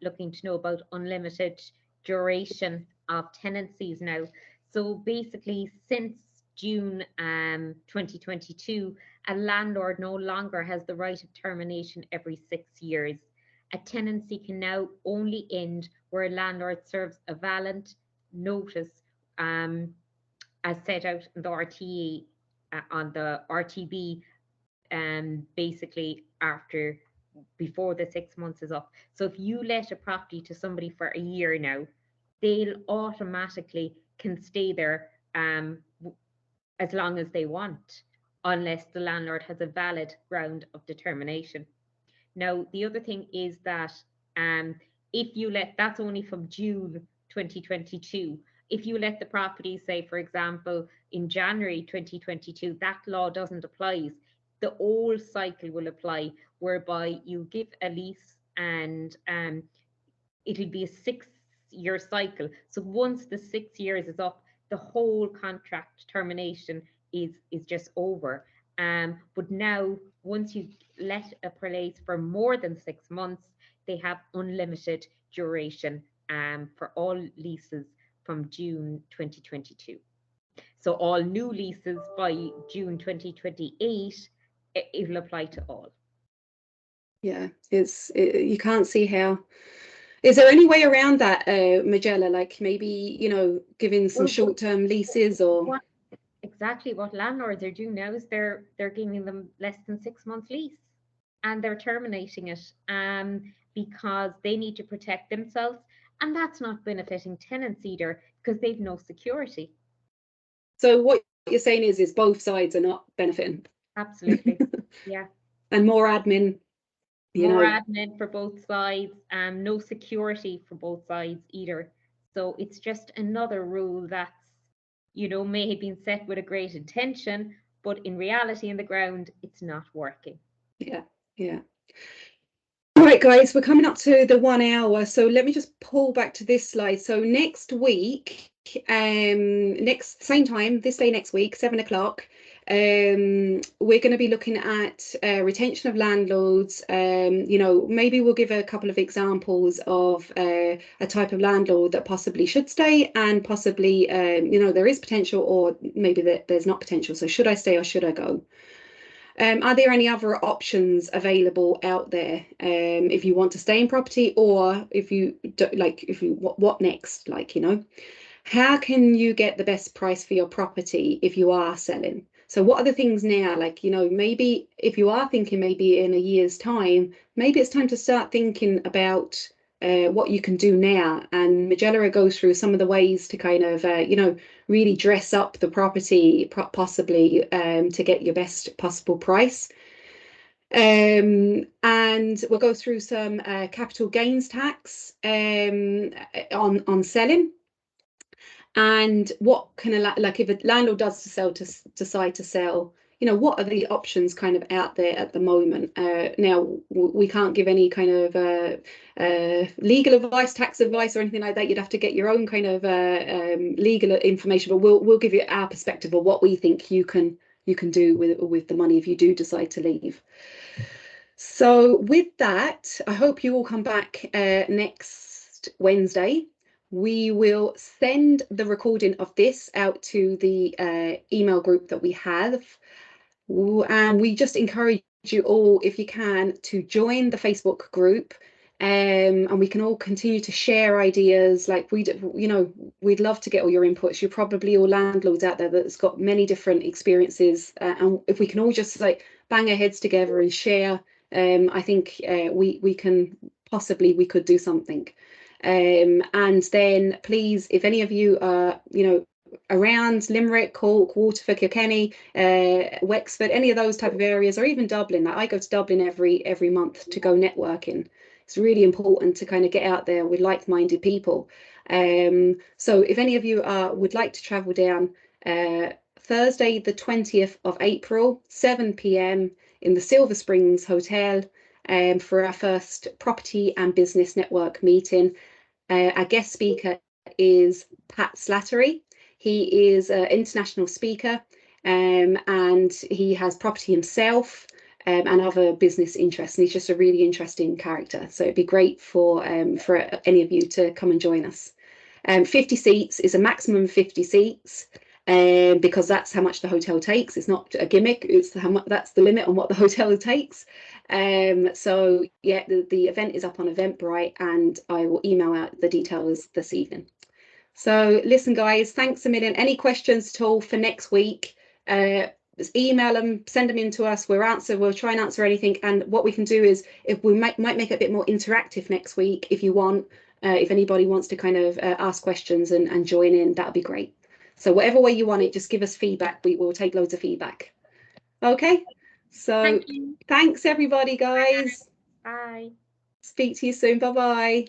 looking to know about unlimited duration of tenancies now. So basically, since June 2022, a landlord no longer has the right of termination every 6 years. A tenancy can now only end where a landlord serves a valid notice, as set out in the RTA, on the RTB, basically before the 6 months is up. So if you let a property to somebody for a year now, they'll automatically can stay there as long as they want, unless the landlord has a valid ground of determination. Now, the other thing is that if you let, that's only from June 2022. If you let the property, say, for example, in January 2022, that law doesn't apply. The old cycle will apply, whereby you give a lease and it'll be a 6-year cycle. So once the 6 years is up, the whole contract termination is just over. But now, once you let a place for more than 6 months, they have unlimited duration for all leases from June 2022. So all new leases by June 2028, it will apply to all. Yeah, you can't see how. Is there any way around that, Majella? Like maybe, you know, giving some short-term leases, or exactly what landlords are doing now is they're giving them less than 6 months lease, and they're terminating it because they need to protect themselves, and that's not benefiting tenants either, because they've no security. So what you're saying is both sides are not benefiting. Absolutely. Yeah. And more admin. More admin for both sides, no security for both sides either. So it's just another rule that's, you know, may have been set with a great intention, but in reality, in the ground, it's not working. Yeah, yeah. All right, guys, we're coming up to the 1 hour. So let me just pull back to this slide. So next week, same time, this day next week, 7 o'clock, we're going to be looking at retention of landlords. You know, maybe we'll give a couple of examples of a type of landlord that possibly should stay, and possibly, you know, there is potential, or maybe there's not potential. So should I stay or should I go? Are there any other options available out there if you want to stay in property, or if you like, what next? Like, you know, how can you get the best price for your property if you are selling? So what are the things now? Like, you know, maybe if you are thinking maybe in a year's time, maybe it's time to start thinking about what you can do now. And Majella goes through some of the ways to kind of, you know, really dress up the property possibly to get your best possible price. And we'll go through some capital gains tax on selling. And what can like if a landlord does decide to sell, you know, what are the options kind of out there at the moment? Now, we can't give any kind of legal advice, tax advice, or anything like that. You'd have to get your own kind of legal information, but we'll give you our perspective of what we think you can do with the money if you do decide to leave. So with that, I hope you all come back next Wednesday. We will send the recording of this out to the email group that we have. And we just encourage you all, if you can, to join the Facebook group. And we can all continue to share ideas. Like we'd love to get all your inputs. You're probably all landlords out there that's got many different experiences. And if we can all just like bang our heads together and share, I think we could do something. And then please, if any of you are, around Limerick, Cork, Waterford, Kilkenny, Wexford, any of those type of areas, or even Dublin. Like I go to Dublin every month to go networking. It's really important to kind of get out there with like-minded people. So if any of you would like to travel down, Thursday the 20th of April, 7 p.m. in the Silver Springs Hotel, for our first property and business network meeting. Our guest speaker is Pat Slattery. He is an international speaker, and he has property himself and other business interests. And he's just a really interesting character. So it'd be great for any of you to come and join us. 50 seats is a maximum of 50 seats. Because that's how much the hotel takes. It's not a gimmick. It's that's the limit on what the hotel takes. So yeah, the event is up on Eventbrite, and I will email out the details this evening. So listen, guys, thanks a million. Any questions at all for next week? Just email them, send them in to us. We'll try and answer anything. And what we can do is, if we might make it a bit more interactive next week, if you want, if anybody wants to kind of ask questions and join in, that'd be great. So whatever way you want it, just give us feedback. We will take loads of feedback. Okay. So thanks everybody, guys. Bye. Speak to you soon. Bye-bye.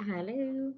Hello.